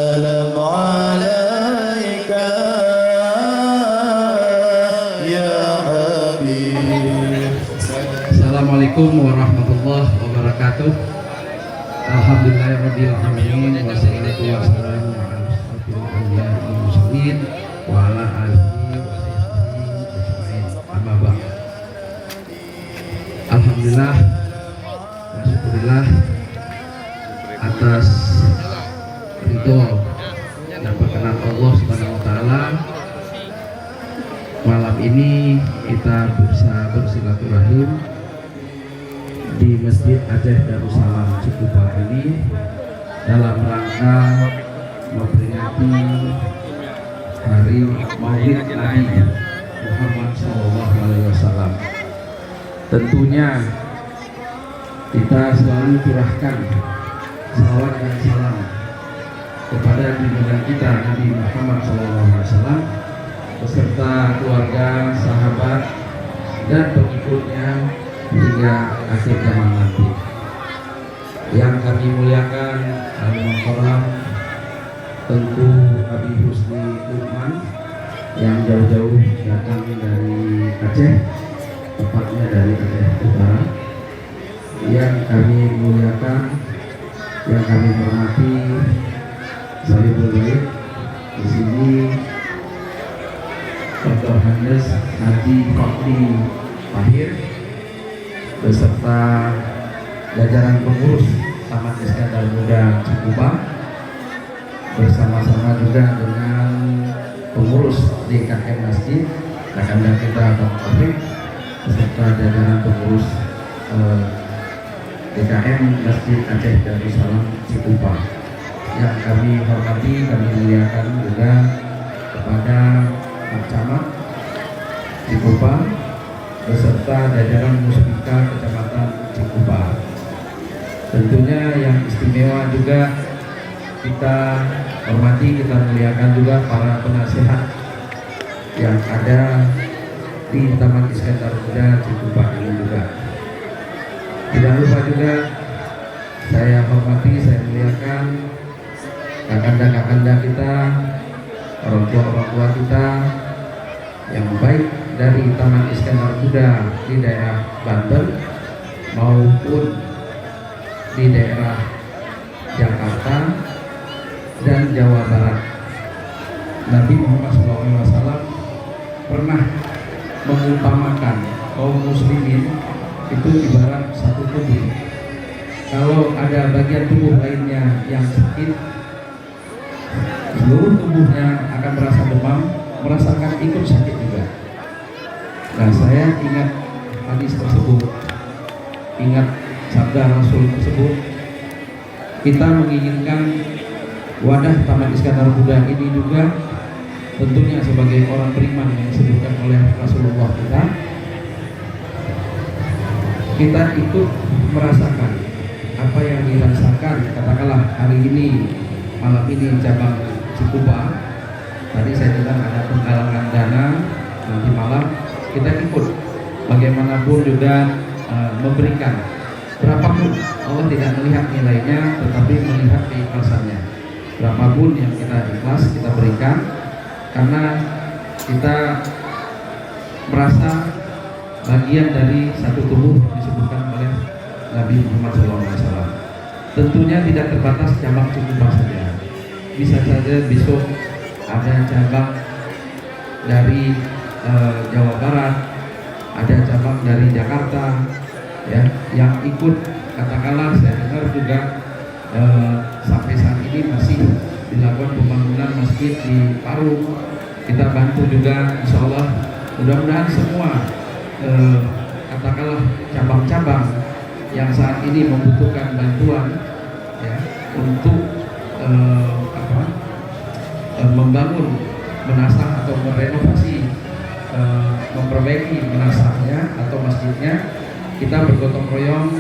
السلام عليك يا حبيب. Assalamualaikum warahmatullahi wabarakatuh. Alhamdulillahirabbil alamin wassalatu wassalamu ala asyrofil anbiya'i wal mursalin wa ala alihi wa sahbihi ajmain. Amma ba'd. Alhamdulillah wa syukurillah atas ridho dan perkenan Allah Subhanahu wa taala, malam ini kita bisa bersilaturahim di Masjid Aceh Darussalam Cikupa ini dalam rangka memperingati hari Maulid Nabi Muhammad SAW. Tentunya kita selalu curahkan salawat dan salam kepada junjungan kita Nabi Muhammad SAW beserta keluarga, sahabat, dan pengikutnya hingga akhir zaman nanti. Yang kami muliakan Al-Mukarram tentu Habib Husni Uthman yang jauh-jauh datang dari Aceh, tepatnya dari Aceh Utara. Yang kami muliakan, yang kami hormati Salibul Baik di sini Dr. Handes Haji Fakri Tahir beserta jajaran pengurus Taman Iskandar Muda Cikupa, bersama-sama juga dengan pengurus DKM Masjid Kakanda kita Bang Taufik beserta jajaran pengurus DKM Masjid Aceh Darussalam Cikupa. Yang kami hormati, kami muliakan juga kepada Pak Camat Cikupa beserta jajaran Muspika Kecamatan Cikupa. Tentunya yang istimewa juga kita hormati, kita muliakan juga para penasehat yang ada di Taman Iskandar Muda Cikupa ini juga. Tidak lupa juga saya hormati, saya muliakan kakanda-kakanda kita, orang tua kita yang baik dari Taman Iskandar Muda di daerah Banten maupun di daerah Jakarta dan Jawa Barat. Nabi Muhammad SAW pernah mengumpamakan kaum muslimin itu ibarat satu tubuh. Kalau ada bagian tubuh lainnya yang sakit, seluruh tubuhnya akan merasa demam, merasakan ikut sakit juga. Nah, saya ingat hadis tersebut, ingat sabda Rasul tersebut. Kita menginginkan wadah Taman Iskandar Muda ini juga tentunya sebagai orang beriman yang disebutkan oleh Rasulullah kita ikut merasakan apa yang dirasakan, katakanlah hari ini, malam ini cabang Cikupa. Tadi saya bilang ada penggalangan dana, nanti malam kita ikut bagaimanapun juga memberikan berapapun. Allah tidak melihat nilainya, tetapi melihat keikhlasannya. Berapapun yang kita ikhlas kita berikan, karena kita merasa bagian dari satu tubuh disebutkan oleh Nabi Muhammad SAW. Tentunya tidak terbatas cabang Cikupa saja, bisa saja besok ada cabang dari Jawa Barat, ada cabang dari Jakarta, ya, yang ikut. Katakanlah saya dengar juga sampai saat ini masih dilakukan pembangunan masjid di Parung. Kita bantu juga, insya Allah. Mudah-mudahan semua katakanlah cabang-cabang yang saat ini membutuhkan bantuan, ya, untuk membangun menasah atau merenovasi, memperbaiki menasahnya atau masjidnya, kita bergotong royong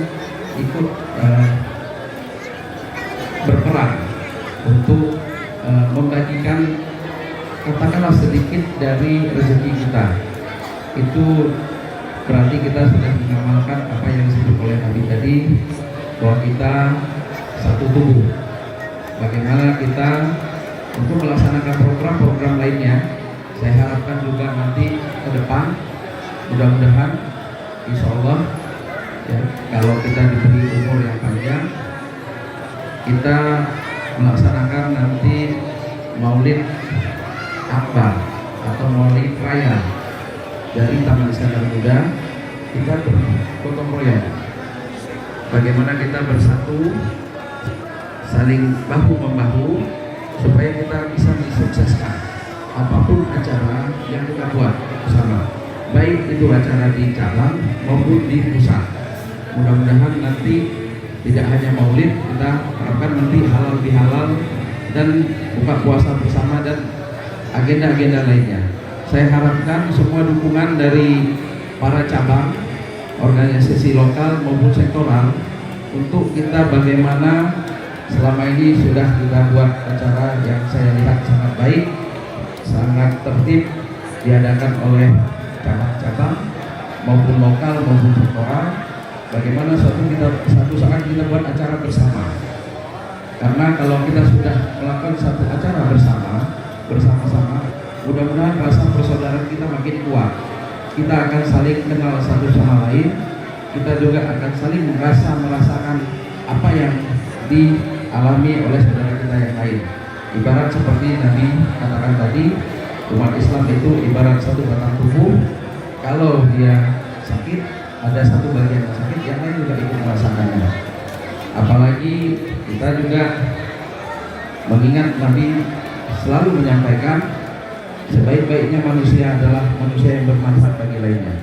ikut berperan untuk membagikan katakanlah sedikit dari rezeki kita. Itu berarti kita sudah mengamalkan apa yang disebut oleh Nabi tadi, bahwa kita satu tubuh. Bagaimana kita untuk melaksanakan program-program lainnya. Saya harapkan juga nanti ke depan mudah-mudahan insya Allah ya, kalau kita diberi umur yang panjang, kita melaksanakan nanti Maulid Akbar atau Maulid Raya dari Taman Iskandar Muda. Kita bergotong royong bagaimana kita bersatu, saling bahu membahu supaya kita bisa mensukseskan apapun acara yang kita buat bersama, baik itu acara di cabang maupun di pusat. Mudah-mudahan nanti tidak hanya maulid, kita harapkan nanti halal bihalal dan buka puasa bersama dan agenda-agenda lainnya. Saya harapkan semua dukungan dari para cabang, organisasi lokal maupun sektoral untuk kita bagaimana selama ini sudah kita buat acara yang saya lihat sangat baik, sangat tertib, diadakan oleh cabang-cabang maupun lokal maupun sektoral. Bagaimana satu saat kita buat acara bersama, karena kalau kita sudah melakukan satu acara bersama-sama, mudah-mudahan rasa persaudaraan kita makin kuat. Kita akan saling kenal satu sama lain, kita juga akan saling merasakan apa yang dialami oleh saudara kita yang lain. Ibarat seperti Nabi katakan tadi, umat Islam itu ibarat satu batang tubuh. Kalau dia sakit, ada satu bagian yang sakit, yang lain juga ikut merasakannya. Apalagi kita juga mengingat Nabi selalu menyampaikan sebaik-baiknya manusia adalah manusia yang bermanfaat bagi lainnya.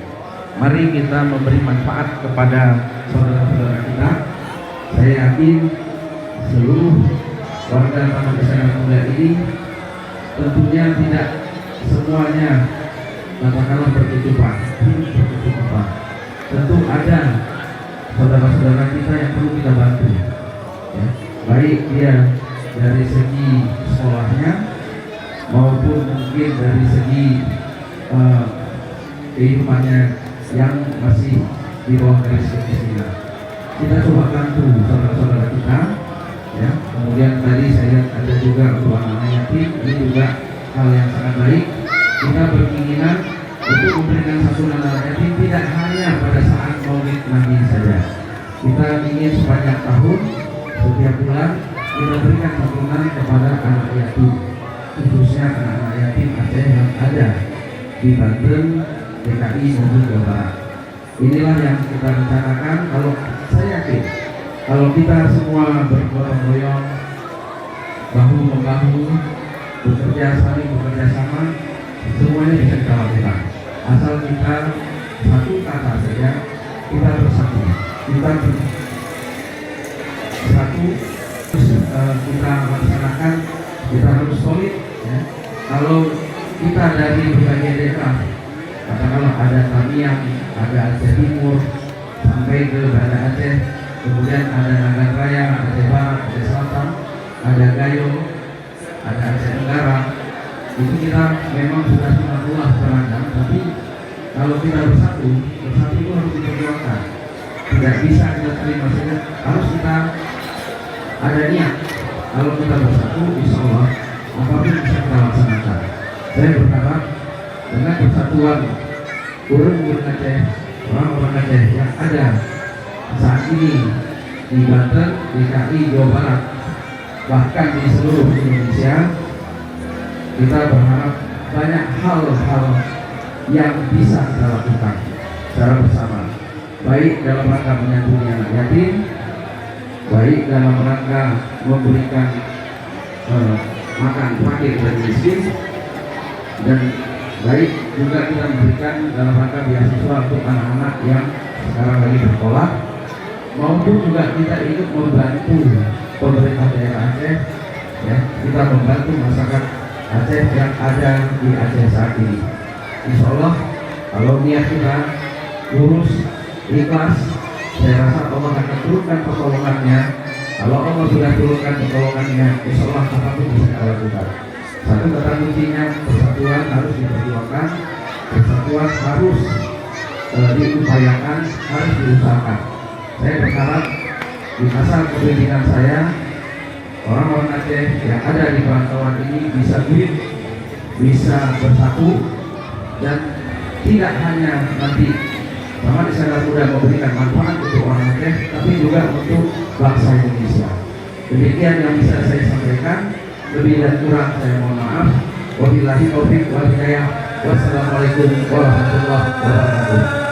Mari kita memberi manfaat kepada saudara-saudara kita. Saya yakin seluruh warga Taman Iskandar Muda ini tentunya tidak semuanya katakanlah berkecukupan. Tentu ada saudara-saudara kita yang perlu kita bantu ya. Baik dia dari segi sekolahnya maupun mungkin dari segi kehidupannya yang masih di bawah garis kemiskinan. Kita coba bantu saudara-saudara kita ya. Kemudian tadi saya lihat ada juga untuk anak-anak yatim, ini juga hal yang sangat baik. Kita berkeinginan untuk memberikan santunan anak yatim tidak hanya pada saat Maulid Nabi saja. Kita ingin sepanjang tahun, setiap bulan kita berikan santunan kepada anak yatim, khususnya anak-anak yatim Aceh yang ada di Banten, DKI maupun Jawa Barat. Inilah yang kita rencanakan. Kalau saya yakin kalau kita semua bergotong royong, bahu membahu, saling bekerja sama, semuanya bisa kita lakukan. Asal kita satu kata saja, kita bersatu, kita bersatu, kita laksanakan, kita harus solid ya. Kalau kita dari berbagai daerah, katakanlah ada Tamiang, ada Aceh Timur sampai ke Banda Aceh, kemudian ada Nagan Raya, Aceh Barat, Aceh Selatan, ada Gayo, ada Aceh Tenggara. Itu kita memang sudah luas beragam, tapi kalau kita bersatu itu harus diperjuangkan. Tidak bisa kita terima saja, harus kita ada niat. Kalau kita bersatu, insya Allah apapun bisa kita laksanakan. Saya berharap dengan persatuan urun Aceh, orang-orang Aceh yang ada saat ini di Banten, DKI, Jawa Barat, bahkan di seluruh Indonesia, kita berharap banyak hal-hal yang bisa kita lakukan secara bersama, baik dalam rangka menyantuni anak yatim, baik dalam rangka memberikan makan fakir dan miskin, dan baik juga kita memberikan dalam rangka beasiswa untuk anak-anak yang sekarang lagi bersekolah, maupun juga kita ikut membantu pemerintah daerah Aceh ya, kita membantu masyarakat Aceh yang ada di Aceh saat ini. Insya Allah kalau niat kita lurus, ikhlas, saya rasa Allah akan turunkan pertolongannya. Kalau Allah sudah turunkan pertolongannya, insya Allah apapun bisa kita lakukan. Satu kata kuncinya, persatuan harus diperjuangkan, persatuan harus diupayakan, harus diusahakan. Saya berharap di masa kepemimpinan saya orang-orang Aceh yang ada di perantauan ini bisa win, bisa bersatu, dan tidak hanya nanti Taman Wisata Muda memberikan manfaat untuk orang Aceh, tapi juga untuk bangsa Indonesia. Demikian yang bisa saya sampaikan. Lebih dan kurang saya mohon maaf. Wabillahi taufiq wal hidayah. Wassalamualaikum warahmatullahi wabarakatuh.